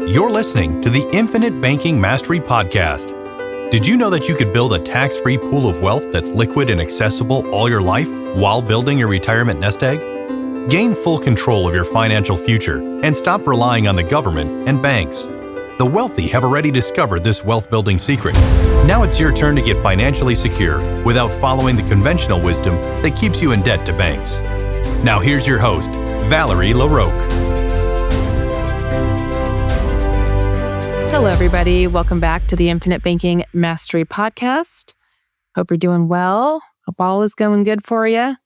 You're listening to the Infinite Banking Mastery Podcast. Did you know that you could build a tax-free pool of wealth that's liquid and accessible all your life while building your retirement nest egg? Gain full control of your financial future and stop relying on the government and banks. The wealthy have already discovered this wealth-building secret. Now it's your turn to get financially secure without following the conventional wisdom that keeps you in debt to banks. Now here's your host, Valerie LaRocque. Hello, everybody. Welcome back to the Infinite Banking Mastery Podcast. Hope you're doing well. Hope all is going good for you.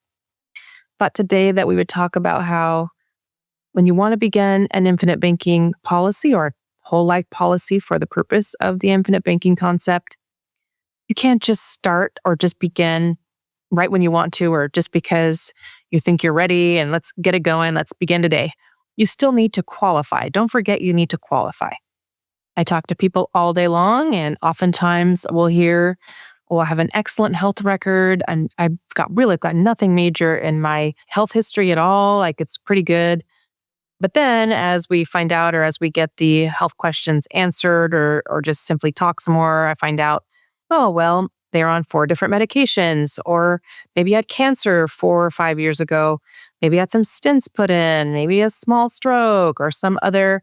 Thought today that we would talk about how when you want to begin an infinite banking policy or whole life policy for the purpose of the infinite banking concept, you can't just start or just begin right when you want to or just because you think you're ready and let's get it going. Let's begin today. You still need to qualify. Don't forget you need to qualify. I talk to people all day long, and oftentimes we'll hear, I have an excellent health record, and I've got nothing major in my health history at all. Like, it's pretty good. But then as we find out, or as we get the health questions answered, or just simply talk some more, I find out, they're on 4 different medications, or maybe had cancer 4 or 5 years ago, maybe had some stents put in, maybe a small stroke, or some other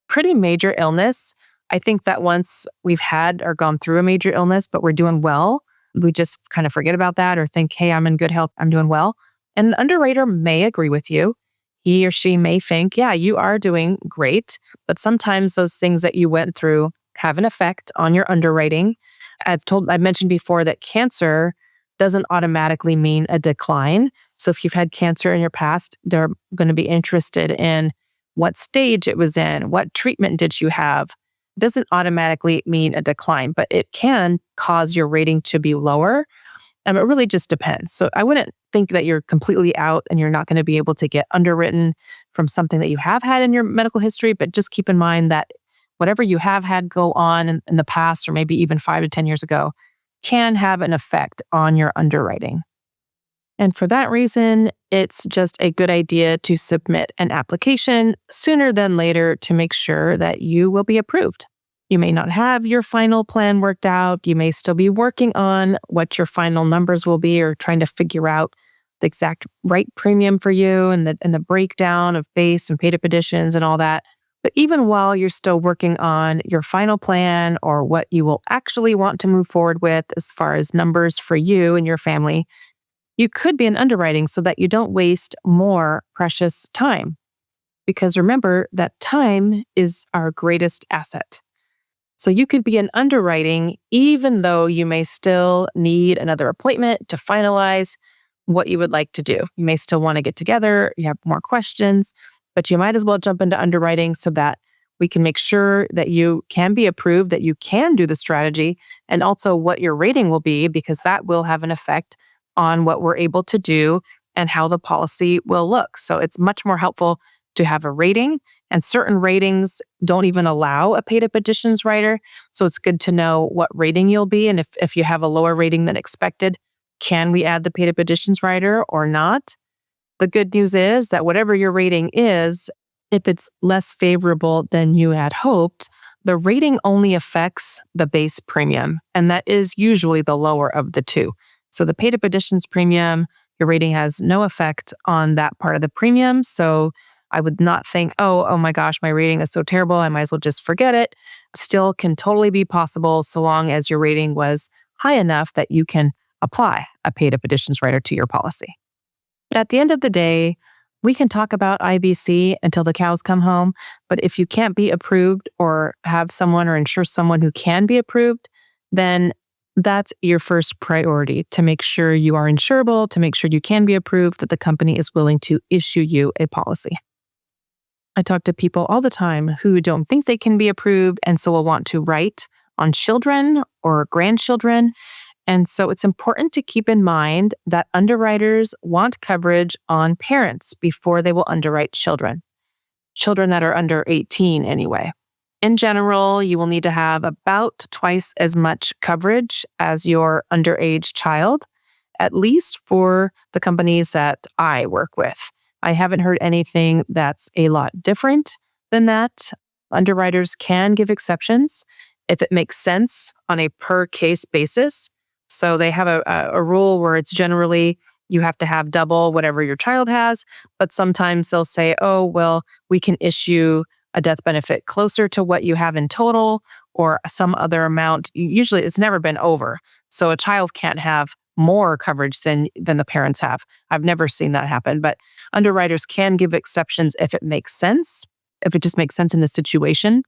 pretty major illness. I think that once we've had or gone through a major illness, but we're doing well, we just kind of forget about that or think, hey, I'm in good health, I'm doing well. And an underwriter may agree with you. He or she may think, yeah, you are doing great. But sometimes those things that you went through have an effect on your underwriting. I mentioned before that cancer doesn't automatically mean a decline. So if you've had cancer in your past, they're going to be interested in what stage it was in, what treatment did you have. It doesn't automatically mean a decline, but it can cause your rating to be lower. It really just depends. So I wouldn't think that you're completely out and you're not going to be able to get underwritten from something that you have had in your medical history, but just keep in mind that whatever you have had go on in the past, or maybe even 5 to 10 years ago, can have an effect on your underwriting. And for that reason, it's just a good idea to submit an application sooner than later to make sure that you will be approved. You may not have your final plan worked out. You may still be working on what your final numbers will be, or trying to figure out the exact right premium for you and the breakdown of base and paid-up additions and all that. But even while you're still working on your final plan or what you will actually want to move forward with as far as numbers for you and your family, you could be in underwriting so that you don't waste more precious time. Because remember that time is our greatest asset. So you could be in underwriting even though you may still need another appointment to finalize what you would like to do. You may still want to get together, you have more questions, but you might as well jump into underwriting so that we can make sure that you can be approved, that you can do the strategy, and also what your rating will be, because that will have an effect on what we're able to do and how the policy will look. So it's much more helpful to have a rating, and certain ratings don't even allow a paid-up additions rider. So it's good to know what rating you'll be. And if you have a lower rating than expected, can we add the paid-up additions rider or not? The good news is that whatever your rating is, if it's less favorable than you had hoped, the rating only affects the base premium, and that is usually the lower of the two. So the paid-up additions premium, your rating has no effect on that part of the premium. So I would not think, oh my gosh, my rating is so terrible, I might as well just forget it. Still can totally be possible so long as your rating was high enough that you can apply a paid-up additions rider to your policy. But at the end of the day, we can talk about IBC until the cows come home, but if you can't be approved or have someone or insure someone who can be approved, then that's your first priority, to make sure you are insurable, to make sure you can be approved, that the company is willing to issue you a policy. I talk to people all the time who don't think they can be approved and so will want to write on children or grandchildren. And so it's important to keep in mind that underwriters want coverage on parents before they will underwrite children that are under 18 anyway. In general, you will need to have about twice as much coverage as your underage child, at least for the companies that I work with. I haven't heard anything that's a lot different than that. Underwriters can give exceptions if it makes sense on a per case basis. So they have a rule where it's generally you have to have double whatever your child has, but sometimes they'll say, oh, well, we can issue a death benefit closer to what you have in total or some other amount. Usually it's never been over. So a child can't have more coverage than the parents have. I've never seen that happen, but underwriters can give exceptions if it makes sense, if it just makes sense in the situation.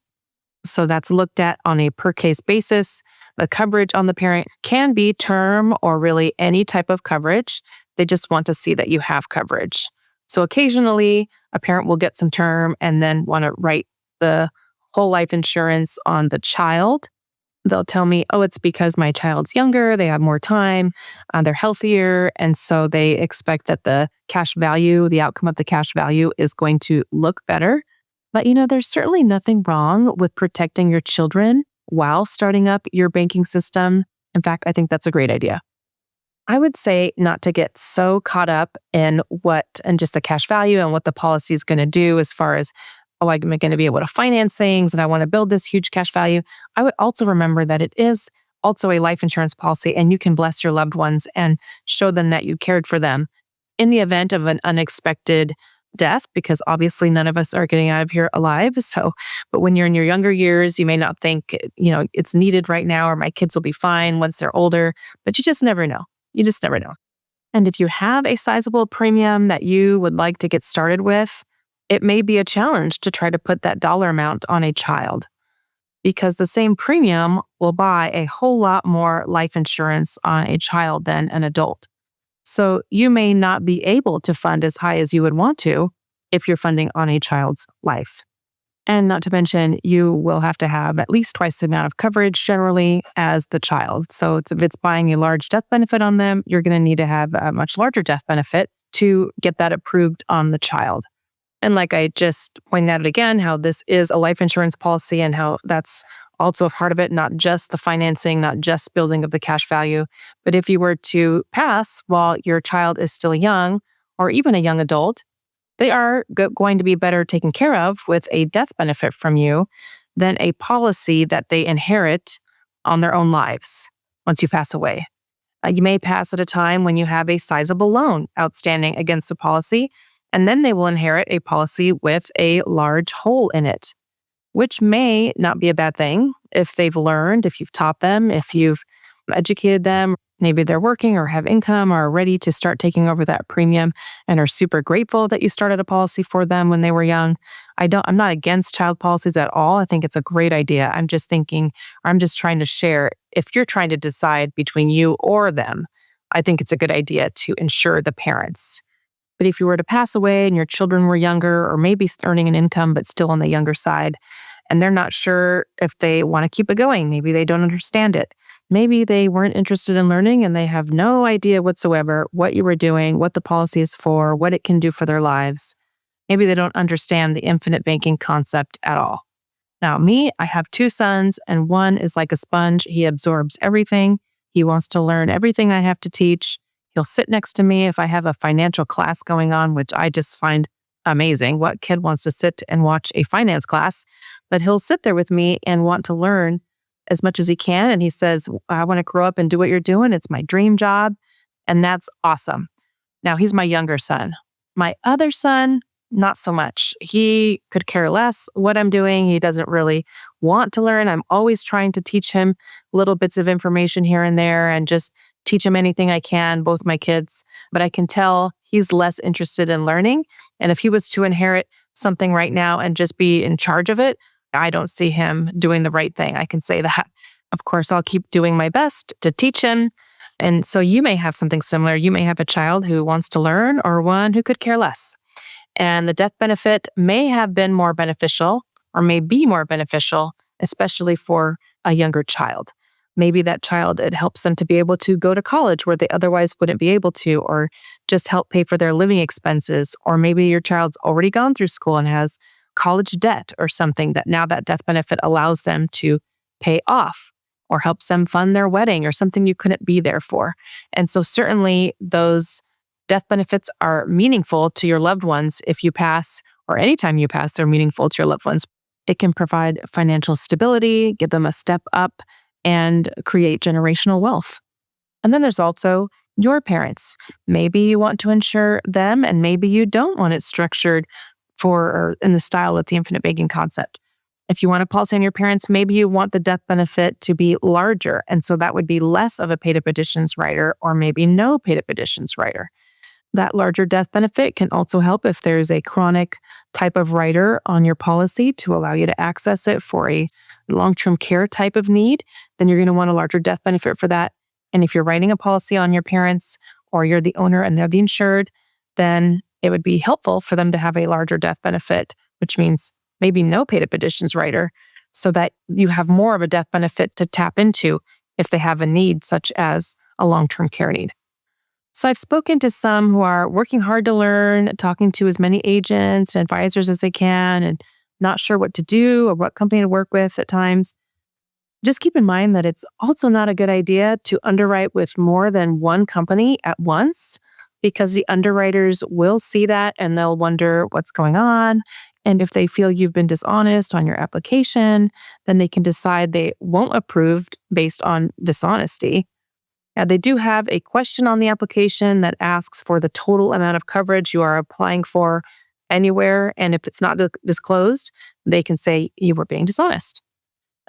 So that's looked at on a per case basis. The coverage on the parent can be term or really any type of coverage. They just want to see that you have coverage. So occasionally a parent will get some term and then want to write the whole life insurance on the child. They'll tell me, oh, it's because my child's younger, they have more time, they're healthier. And so they expect that the cash value, the outcome of the cash value is going to look better. But there's certainly nothing wrong with protecting your children while starting up your banking system. In fact, I think that's a great idea. I would say not to get so caught up in and just the cash value and what the policy is going to do as far as, oh, I'm going to be able to finance things and I want to build this huge cash value. I would also remember that it is also a life insurance policy and you can bless your loved ones and show them that you cared for them in the event of an unexpected death, because obviously none of us are getting out of here alive. But when you're in your younger years, you may not think, it's needed right now or my kids will be fine once they're older, but you just never know. You just never know. And if you have a sizable premium that you would like to get started with, it may be a challenge to try to put that dollar amount on a child because the same premium will buy a whole lot more life insurance on a child than an adult. So you may not be able to fund as high as you would want to if you're funding on a child's life. And not to mention, you will have to have at least twice the amount of coverage generally as the child. So if it's buying a large death benefit on them, you're going to need to have a much larger death benefit to get that approved on the child. And like I just pointed out again, how this is a life insurance policy and how that's also a part of it, not just the financing, not just building of the cash value. But if you were to pass while your child is still young or even a young adult, they are going to be better taken care of with a death benefit from you than a policy that they inherit on their own lives once you pass away. You may pass at a time when you have a sizable loan outstanding against the policy, and then they will inherit a policy with a large hole in it, which may not be a bad thing if they've learned, if you've taught them, if you've educated them. Maybe they're working or have income or are ready to start taking over that premium and are super grateful that you started a policy for them when they were young. I'm not against child policies at all. I think it's a great idea. I'm just trying to share, if you're trying to decide between you or them, I think it's a good idea to insure the parents. But if you were to pass away and your children were younger or maybe earning an income but still on the younger side, and they're not sure if they want to keep it going, maybe they don't understand it. Maybe they weren't interested in learning and they have no idea whatsoever what you were doing, what the policy is for, what it can do for their lives. Maybe they don't understand the infinite banking concept at all. Now, me, I have 2 sons and one is like a sponge. He absorbs everything. He wants to learn everything I have to teach. He'll sit next to me if I have a financial class going on, which I just find amazing. What kid wants to sit and watch a finance class? But he'll sit there with me and want to learn as much as he can. And he says, I want to grow up and do what you're doing. It's my dream job. And that's awesome. Now, he's my younger son. My other son, not so much. He could care less what I'm doing. He doesn't really want to learn. I'm always trying to teach him little bits of information here and there and just teach him anything I can, both my kids. But I can tell he's less interested in learning. And if he was to inherit something right now and just be in charge of it, I don't see him doing the right thing. I can say that. Of course, I'll keep doing my best to teach him. And so you may have something similar. You may have a child who wants to learn or one who could care less. And the death benefit may have been more beneficial or may be more beneficial, especially for a younger child. Maybe that child, it helps them to be able to go to college where they otherwise wouldn't be able to, or just help pay for their living expenses. Or maybe your child's already gone through school and has college debt or something that now that death benefit allows them to pay off or helps them fund their wedding or something you couldn't be there for. And so certainly those death benefits are meaningful to your loved ones if you pass, or anytime you pass, they're meaningful to your loved ones. It can provide financial stability, give them a step up, and create generational wealth. And then there's also your parents. Maybe you want to insure them, and maybe you don't want it structured or in the style of the infinite banking concept. If you want a policy on your parents, maybe you want the death benefit to be larger. And so that would be less of a paid-up additions rider, or maybe no paid-up additions rider. That larger death benefit can also help if there's a chronic type of rider on your policy to allow you to access it for a long-term care type of need. Then you're going to want a larger death benefit for that. And if you're writing a policy on your parents, or you're the owner and they're the insured, then it would be helpful for them to have a larger death benefit, which means maybe no paid-up additions rider, so that you have more of a death benefit to tap into if they have a need, such as a long-term care need. So I've spoken to some who are working hard to learn, talking to as many agents and advisors as they can, and not sure what to do or what company to work with at times. Just keep in mind that it's also not a good idea to underwrite with more than one company at once, because the underwriters will see that and they'll wonder what's going on. And if they feel you've been dishonest on your application, then they can decide they won't approve based on dishonesty. Now, they do have a question on the application that asks for the total amount of coverage you are applying for anywhere. And if it's not disclosed, they can say you were being dishonest.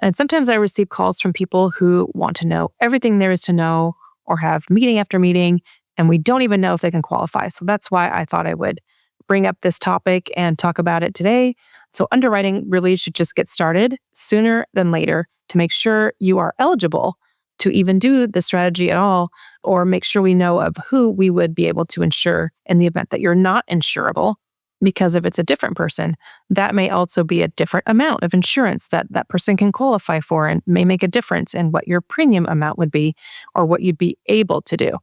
And sometimes I receive calls from people who want to know everything there is to know, or have meeting after meeting, and we don't even know if they can qualify. So that's why I thought I would bring up this topic and talk about it today. So underwriting really should just get started sooner than later to make sure you are eligible to even do the strategy at all, or make sure we know of who we would be able to insure in the event that you're not insurable. Because if it's a different person, that may also be a different amount of insurance that that person can qualify for, and may make a difference in what your premium amount would be or what you'd be able to do.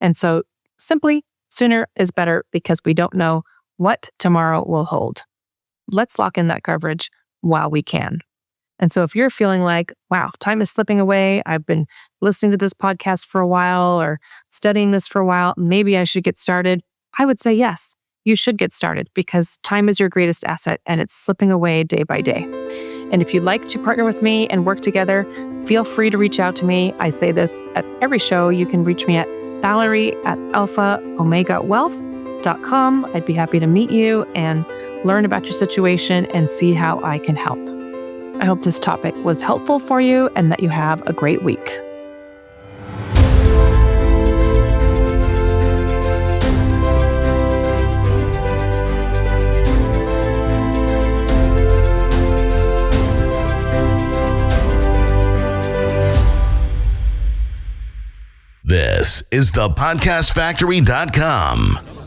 And so simply sooner is better, because we don't know what tomorrow will hold. Let's lock in that coverage while we can. And so if you're feeling like, wow, time is slipping away, I've been listening to this podcast for a while or studying this for a while, maybe I should get started, I would say yes, you should get started, because time is your greatest asset and it's slipping away day by day. And if you'd like to partner with me and work together, feel free to reach out to me. I say this at every show. You can reach me at Valerie@alphaomegawealth.com. I'd be happy to meet you and learn about your situation and see how I can help. I hope this topic was helpful for you and that you have a great week. This is thepodcastfactory.com.